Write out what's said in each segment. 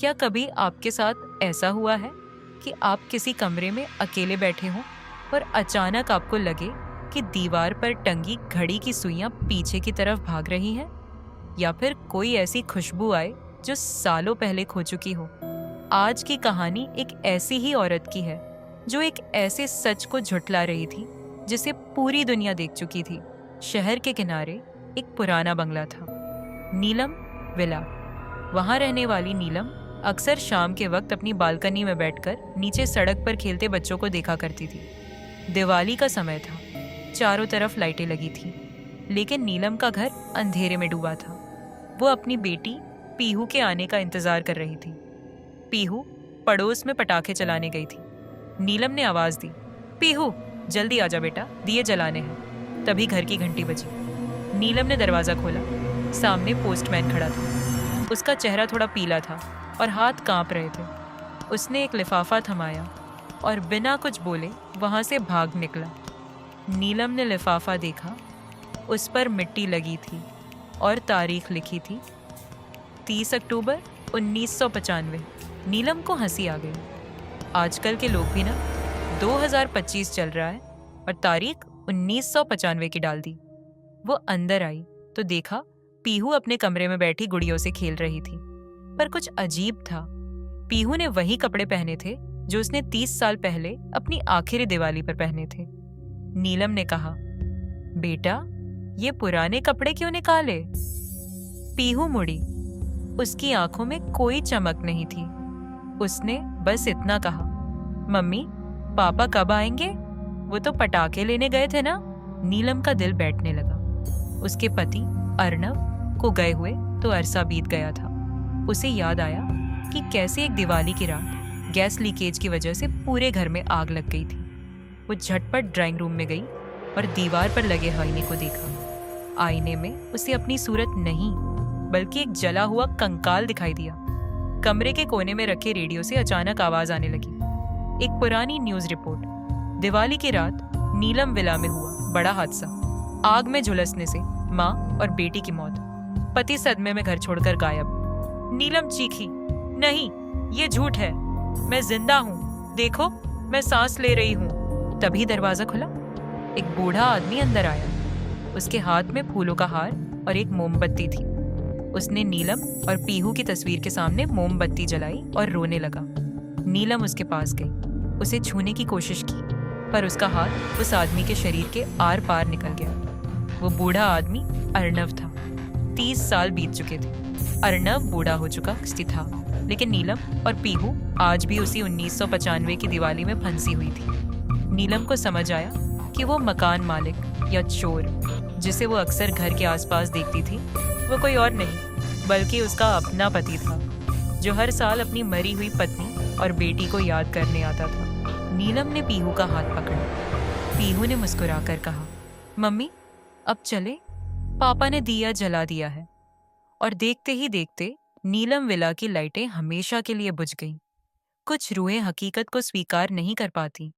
क्या कभी आपके साथ ऐसा हुआ है कि आप किसी कमरे में अकेले बैठे हों और अचानक आपको लगे कि दीवार पर टंगी घड़ी की सुइयां पीछे की तरफ भाग रही हैं, या फिर कोई ऐसी खुशबू आए जो सालों पहले खो चुकी हो। आज की कहानी एक ऐसी ही औरत की है जो एक ऐसे सच को झुठला रही थी जिसे पूरी दुनिया देख चुकी थी। शहर के किनारे एक पुराना बंगला था, नीलम विला। वहां रहने वाली नीलम अक्सर शाम के वक्त अपनी बालकनी में बैठकर नीचे सड़क पर खेलते बच्चों को देखा करती थी। दिवाली का समय था, चारों तरफ लाइटें लगी थी, लेकिन नीलम का घर अंधेरे में डूबा था। वो अपनी बेटी पीहू के आने का इंतजार कर रही थी। पीहू पड़ोस में पटाखे चलाने गई थी। नीलम ने आवाज दी, पीहू जल्दी आजा बेटा, दिए जलाने हैं। तभी घर की घंटी बजी। नीलम ने दरवाजा खोला। सामने पोस्टमैन खड़ा था। उसका चेहरा थोड़ा पीला था और हाथ कांप रहे थे। उसने एक लिफाफा थमाया और बिना कुछ बोले वहां से भाग निकला। नीलम ने लिफाफा देखा। उस पर मिट्टी लगी थी और तारीख लिखी थी, 30 अक्टूबर 1995। नीलम को हंसी आ गई। आजकल के लोग भी ना, 2025 चल रहा है और तारीख 1995 की डाल दी। वो अंदर आई तो देखा पीहू अपने कमरे में बैठी गुड़ियों से खेल रही थी। पर कुछ अजीब था। पीहू ने वही कपड़े पहने थे जो उसने 30 साल पहले अपनी आखिरी दिवाली पर पहने थे। नीलम ने कहा, बेटा ये पुराने कपड़े क्यों निकाले? पीहू मुड़ी। उसकी आंखों में कोई चमक नहीं थी। उसने बस इतना कहा, मम्मी पापा कब आएंगे? वो तो पटाखे लेने गए थे ना। नीलम का दिल बैठने लगा। उसके पति अर्नव को गए हुए तो अरसा बीत गया था। उसे याद आया कि कैसे एक दिवाली की रात गैस लीकेज की वजह से पूरे घर में आग लग गई थी। वो झटपट ड्राइंग रूम में गई और दीवार पर लगे आईने को देखा। आईने में उसे अपनी सूरत नहीं बल्कि एक जला हुआ कंकाल दिखाई दिया। कमरे के कोने में रखे रेडियो से अचानक आवाज आने लगी, एक पुरानी न्यूज रिपोर्ट। दिवाली की रात नीलम विला में हुआ बड़ा हादसा। आग में झुलसने से माँ और बेटी की मौत। पति सदमे में घर छोड़कर गायब। नीलम चीखी, नहीं ये झूठ है, मैं जिंदा हूँ, देखो मैं सांस ले रही हूँ। तभी दरवाजा खुला। एक बूढ़ा आदमी अंदर आया। उसके हाथ में फूलों का हार और एक मोमबत्ती थी। उसने नीलम और पीहू की तस्वीर के सामने मोमबत्ती जलाई और रोने लगा। नीलम उसके पास गई, उसे छूने की कोशिश की, पर उसका हाथ उस आदमी के शरीर के आर पार निकल गया। वो बूढ़ा आदमी अर्नव था। 30 साल बीत चुके थे। अर्नव बूढ़ा हो चुका था, लेकिन नीलम और पीहू आज भी उसी 1995 की दिवाली में फंसी हुई थी। नीलम को समझ आया कि वो मकान मालिक या चोर जिसे वो अक्सर घर के आसपास देखती थी, वो कोई और नहीं बल्कि उसका अपना पति था, जो हर साल अपनी मरी हुई पत्नी और बेटी को याद करने आता था। नीलम ने पीहू का हाथ पकड़ा। पीहू ने मुस्कुराकर कहा, मम्मी अब चले, पापा ने दिया जला दिया है। और देखते ही देखते नीलम विला की लाइटें हमेशा के लिए बुझ गईं। कुछ रूहें हकीकत को स्वीकार नहीं कर पाती,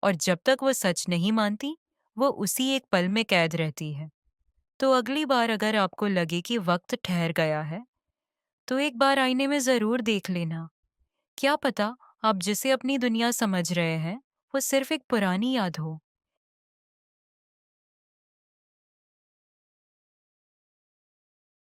और जब तक वो सच नहीं मानती, वो उसी एक पल में कैद रहती है। तो अगली बार अगर आपको लगे कि वक्त ठहर गया है, तो एक बार आईने में जरूर देख लेना। क्या पता आप जिसे अपनी दुनिया समझ रहे हैं, वो सिर्फ एक पुरानी याद हो।